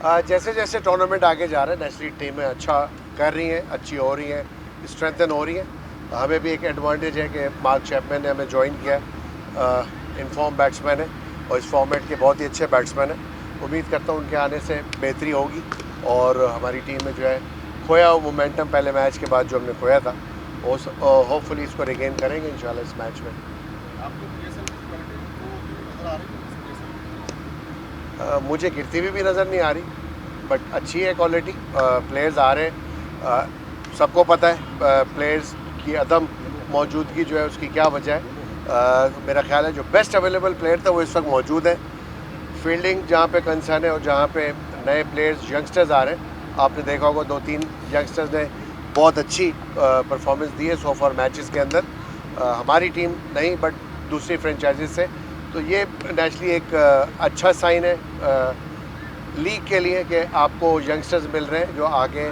जैसे जैसे टूर्नामेंट आगे जा रहा है नेशनल टीमें अच्छा कर रही हैं, अच्छी हो रही हैं, स्ट्रेंथन हो रही हैं। हमें भी एक एडवांटेज है कि मार्क चैपमैन ने हमें ज्वाइन किया, इनफॉर्म बैट्समैन है और इस फॉर्मेट के बहुत ही अच्छे बैट्समैन हैं। उम्मीद करता हूँ उनके आने से बेहतरी होगी और हमारी टीम में जो है खोया हुआ मोमेंटम पहले मैच के बाद जो हमने खोया था वो होपफुली इसको रिगेन करेंगे इंशाल्लाह इस मैच में। मुझे गिरती हुई भी नज़र नहीं आ रही, बट अच्छी है क्वालिटी। प्लेयर्स आ रहे हैं, सबको पता है प्लेयर्स की अदम मौजूदगी जो है उसकी क्या वजह है। मेरा ख्याल है जो बेस्ट अवेलेबल प्लेयर था वो इस वक्त मौजूद है। फील्डिंग जहाँ पे कंसर्न है और जहाँ पे नए प्लेयर्स यंगस्टर्स आ रहे हैं, आपने देखा होगा 2-3 यंगस्टर्स ने बहुत अच्छी परफॉर्मेंस दी है सो फॉर मैचेस के अंदर। हमारी टीम नहीं बट दूसरी फ्रेंचाइजीज से, तो ये नेचुरली एक अच्छा साइन है लीग के लिए कि आपको यंगस्टर्स मिल रहे हैं जो आगे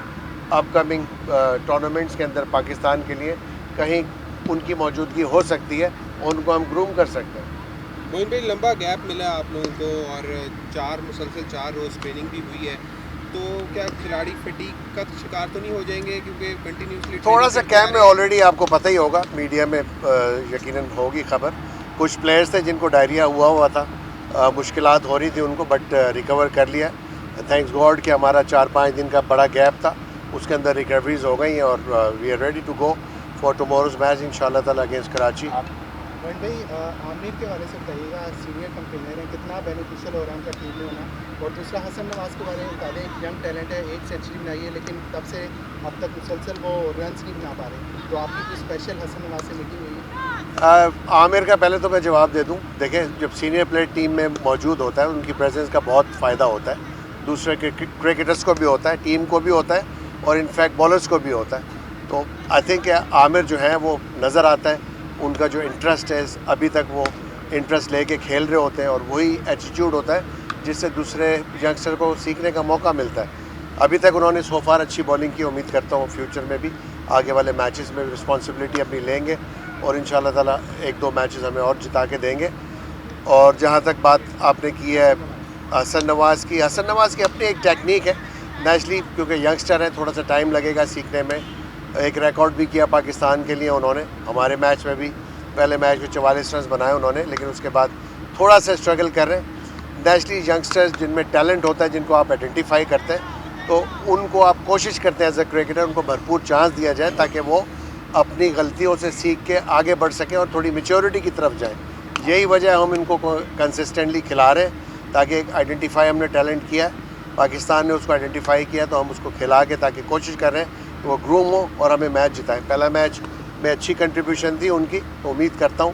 अपकमिंग टूर्नामेंट्स के अंदर पाकिस्तान के लिए कहीं उनकी मौजूदगी हो सकती है और उनको हम ग्रूम कर सकते हैं। मोइन भाई, लंबा गैप मिला आप लोगों को और मुसलसल 4 रोज़ ट्रेनिंग भी हुई है, तो क्या खिलाड़ी फटीग का शिकार तो नहीं हो जाएंगे क्योंकि कंटिन्यूसली थोड़ा सा कैम्प में ऑलरेडी आपको पता ही होगा, मीडिया में यकीनन होगी खबर। कुछ प्लेयर्स थे जिनको डायरिया हुआ था, मुश्किलात हो रही थी उनको, बट रिकवर कर लिया। थैंक्स गॉड कि हमारा 4-5 दिन का बड़ा गैप था, उसके अंदर रिकवरीज हो गई हैं और we are ready to go for tomorrow's match इंशाल्लाह ताला अगेंस्ट कराची। मोइन भाई, आमिर के हवाले से बताइएगा, सीनियर कंपेनर हैं, कितना बेनिफिशियल हो रहा है उनका टीम में होना। और दूसरा, हसन नवाज़ के बारे में बता दें, एक यंग टैलेंट है, 1 सेंचुरी बनाई है, लेकिन तब से अब तक मुसलसल वो रन्स नहीं बना पा रहे, तो आपकी कोई स्पेशल हसन नवाज़ से मीटिंग हुई है? आमिर का पहले तो मैं जवाब दे दूं, देखें जब सीनियर प्लेयर टीम में मौजूद होता है उनकी प्रेजेंस का बहुत फ़ायदा होता है, दूसरे क्रिकेटर्स को भी होता है, टीम को भी होता है और इनफैक्ट बॉलर्स को भी होता है। तो आई थिंक आमिर जो है वो नज़र आता है, उनका जो इंटरेस्ट है अभी तक वो इंटरेस्ट लेके खेल रहे होते हैं और वही एटीट्यूड होता है जिससे दूसरे यंगस्टर को सीखने का मौका मिलता है। अभी तक उन्होंने सो फार अच्छी बॉलिंग की, उम्मीद करता हूँ फ्यूचर में भी आगे वाले मैचेस में रिस्पॉन्सिबिलिटी अपनी लेंगे और इंशाल्लाह ताला 1-2 मैचेस हमें और जिता के देंगे। और जहाँ तक बात आपने की है हसन नवाज़ की अपनी एक टेक्निक है नेचुरली, क्योंकि यंगस्टर है, थोड़ा सा टाइम लगेगा सीखने में। एक रिकॉर्ड भी किया पाकिस्तान के लिए उन्होंने, हमारे मैच में भी पहले मैच में 44 रन बनाए उन्होंने, लेकिन उसके बाद थोड़ा सा स्ट्रगल कर रहे हैं। नेचुरली यंगस्टर्स जिनमें टैलेंट होता है, जिनको आप आइडेंटिफाई करते हैं, तो उनको आप कोशिश करते हैं एज अ क्रिकेटर उनको भरपूर चांस दिया जाए ताकि वो अपनी गलतियों से सीख के आगे बढ़ सकें और थोड़ी मैच्योरिटी की तरफ जाएं। यही वजह हम इनको कंसिस्टेंटली खिला रहे हैं ताकि एक आइडेंटिफाई हमने टैलेंट किया है, पाकिस्तान ने उसको आइडेंटिफाई किया तो हम उसको खिला के ताकि कोशिश कर रहे हैं कि वो ग्रूम हो और हमें मैच जिताएं। पहला मैच में अच्छी कंट्रीब्यूशन थी उनकी, तो उम्मीद करता हूँ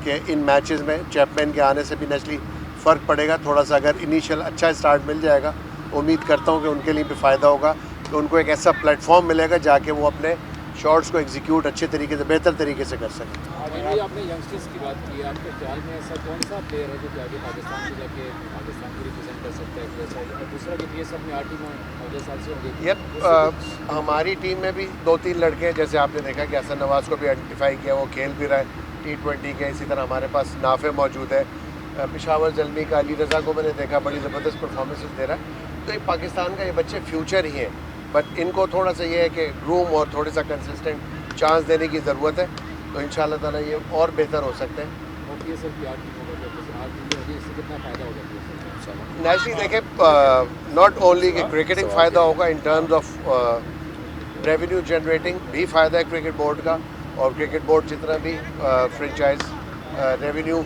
कि इन मैचेस में चैपमैन के आने से भी नेचुरली फ़र्क पड़ेगा। थोड़ा सा अगर इनिशियल अच्छा स्टार्ट मिल जाएगा, उम्मीद करता हूँ कि उनके लिए भी फ़ायदा होगा कि उनको एक ऐसा प्लेटफॉर्म मिलेगा जाके वो अपने शॉट्स को एग्जीक्यूट अच्छे तरीके से, बेहतर तरीके से कर सकें। आपने यंगस्टर्स की बात की है, आपके ख्याल में ऐसा कौन सा प्लेयर है जो जाके पाकिस्तान को जाके पाकिस्तान को रिप्रेजेंट कर सकता है प्लेयर साइड? और दूसरा कि ये सब में 8 टीम अगले साल से होंगे। हमारी टीम में भी 2-3 लड़के हैं, जैसे आपने देखा कि हसन नवाज़ को भी आइडेंटिफाई किया, वो खेल भी रहा है T20 के। इसी तरह हमारे पास नाफे मौजूद है, पेशावर जल्मी का, अली रज़ा को मैंने देखा बड़ी ज़बरदस्त परफॉर्मेंसेस दे रहा है। तो ये पाकिस्तान का ये बच्चे फ्यूचर ही हैं, बट इनको थोड़ा सा ये है कि ग्रूम और थोड़ा सा कंसिस्टेंट चांस देने की ज़रूरत है, तो इंशाल्लाह ताला ये और बेहतर हो सकते हैं। नेचुरली देखें, नॉट ओनली कि क्रिकेटिंग फ़ायदा होगा, in terms of revenue generating भी फ़ायदा है क्रिकेट बोर्ड का, और क्रिकेट बोर्ड जितना भी फ्रेंचाइज रेवेन्यू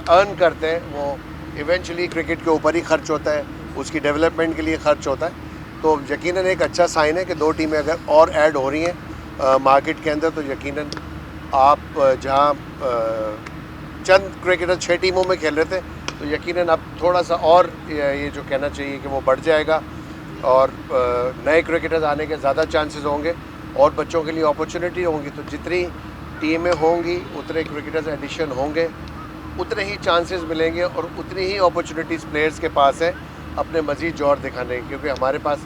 अर्न करते हैं वो इवेंचुअली क्रिकेट के ऊपर ही खर्च होता है, उसकी डेवलपमेंट के लिए खर्च होता है। तो यकीनन एक अच्छा साइन है कि 2 टीमें अगर और ऐड हो रही हैं मार्केट के अंदर, तो यकीनन आप जहां चंद क्रिकेटर 6 टीमों में खेल रहे थे, तो यकीनन अब थोड़ा सा और ये जो कहना चाहिए कि वो बढ़ जाएगा और नए क्रिकेटर्स आने के ज़्यादा चांसेस होंगे और बच्चों के लिए अपॉर्चुनिटी होंगी। तो जितनी टीमें होंगी उतने क्रिकेटर्स एडिशन होंगे, उतने ही चांसेस मिलेंगे और उतनी ही अपॉर्चुनिटीज़ प्लेयर्स के पास है अपने मज़ीद जोर दिखाने की, क्योंकि हमारे पास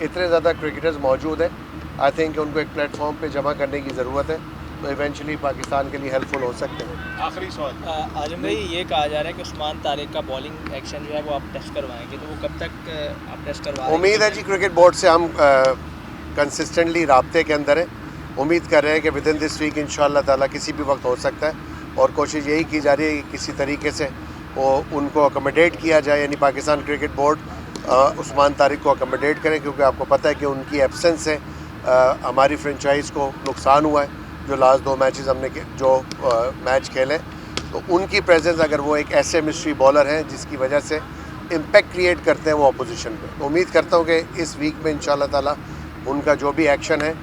इतने ज़्यादा क्रिकेटर्स मौजूद हैं। आई थिंक उनको एक प्लेटफॉर्म पे जमा करने की ज़रूरत है इवेंचुअली पाकिस्तान के लिए हेल्पफुल हो सकते हैं। आखिरी सवाल आजम भाई, ये कहा जा रहा है कि उस्मान तारिक का बॉलिंग एक्शन जो है वो आप टेस्ट करवाएंगे, तो वो कब तक आप टेस्ट करवा रहे हैं? उम्मीद है जी, क्रिकेट बोर्ड से हम कंसिस्टेंटली राब्ते के अंदर है। उम्मीद कर रहे हैं कि विद इन दिस वीक इंशाअल्लाह ताला किसी भी वक्त हो सकता है, और कोशिश यही की जा रही है कि किसी तरीके से वो उनको अकोमोडेट किया जाए, यानी पाकिस्तान क्रिकेट बोर्ड उस्मान तारिक को अकोमोडेट करें, क्योंकि आपको पता है कि उनकी एब्सेंस से हमारी फ्रेंचाइज़ को नुकसान हुआ है। जो लास्ट 2 मैचेस हमने मैच खेले, तो उनकी प्रेजेंस, अगर वो एक ऐसे मिस्ट्री बॉलर हैं जिसकी वजह से इम्पैक्ट क्रिएट करते हैं वो अपोजिशन पे, तो उम्मीद करता हूँ कि इस वीक में इंशाल्लाह ताला उनका जो भी एक्शन है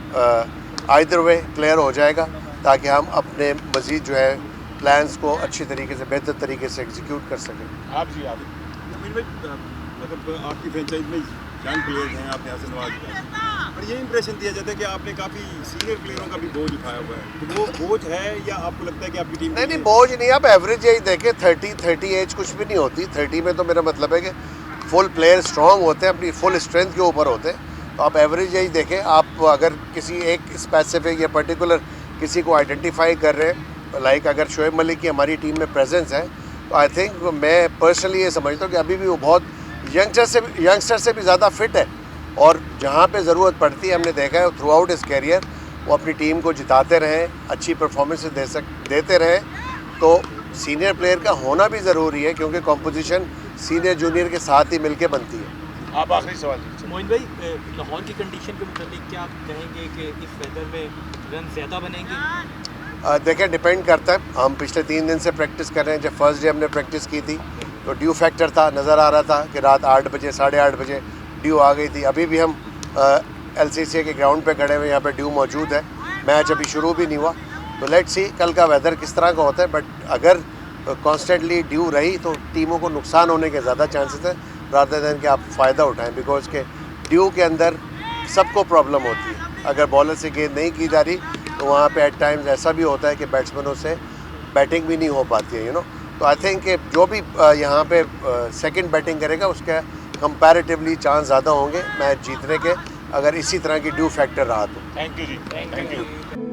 आइदर वे क्लियर हो जाएगा, ताकि हम अपने मज़ीद जो है प्लान्स को अच्छी तरीके से, बेहतर तरीके से एग्जीक्यूट कर सकें। आप जी आप नवीन भाई, मतलब आपकी फ्रेंचाइज में यंग प्लेयर्स हैं, आपने हसन नवाज, और ये इंप्रेशन दिया जाता है कि आपने काफ़ी सीनियर प्लेयरों का भी बोझ उठाया हुआ है, तो वो बोझ है या आपको लगता है कि आपकी टीम नहीं, बोझ नहीं। आप एवरेज एज देखें, 30 एज कुछ भी नहीं होती। 30 में तो मेरा मतलब है कि फुल प्लेयर स्ट्रॉन्ग होते हैं, अपनी फुल स्ट्रेंथ के ऊपर होते हैं। तो आप एवरेज एज देखें, आप अगर किसी एक स्पेसिफिक या पर्टिकुलर किसी को आइडेंटिफाई कर रहे हैं, लाइक अगर शोएब मलिक की हमारी टीम में प्रेजेंस है, तो आई थिंक मैं पर्सनली ये समझता हूँ कि अभी भी वो बहुत यंगस्टर से भी ज़्यादा फिट है, और जहाँ पे ज़रूरत पड़ती है हमने देखा है थ्रू आउट इस कैरियर वो अपनी टीम को जिताते रहें, अच्छी परफॉर्मेंस देते रहें। तो सीनियर प्लेयर का होना भी ज़रूरी है, क्योंकि कॉम्पोजिशन सीनियर जूनियर के साथ ही मिलके बनती है। आप आखिरी सवाल कीजिए। मोइन भाई, लाहौर की कंडीशन के मुताबिक क्या आप कहेंगे कि इस वेदर में रन ज़्यादा बनेंगे? देखें, डिपेंड करता है। हम पिछले 3 दिन से प्रैक्टिस कर रहे हैं। जब फर्स्ट डे हमने प्रैक्टिस की थी तो ड्यू फैक्टर था, नज़र आ रहा था कि रात 8 बजे 8:30 बजे ड्यू आ गई थी। अभी भी हम LCCA के ग्राउंड पे खड़े हुए, यहाँ पे ड्यू मौजूद है। मैच अभी शुरू भी नहीं हुआ, तो लेट्स सी कल का वेदर किस तरह का होता है। बट अगर कॉन्स्टेंटली ड्यू रही तो टीमों को नुकसान होने के ज़्यादा चांसेस हैं, रादर देन कि आप फ़ायदा उठाएं, बिकॉज के ड्यू के अंदर सबको प्रॉब्लम होती है। अगर बॉलर से गेंद नहीं की जा रही तो वहाँ पे एट टाइम्स ऐसा भी होता है कि बैट्समैनों से बैटिंग भी नहीं हो पाती है, तो आई थिंक कि जो भी यहाँ पे सेकंड बैटिंग करेगा उसका कंपैरेटिवली चांस ज़्यादा होंगे मैच जीतने के, अगर इसी तरह की ड्यू फैक्टर रहा तो। थैंक यू जी, थैंक यू।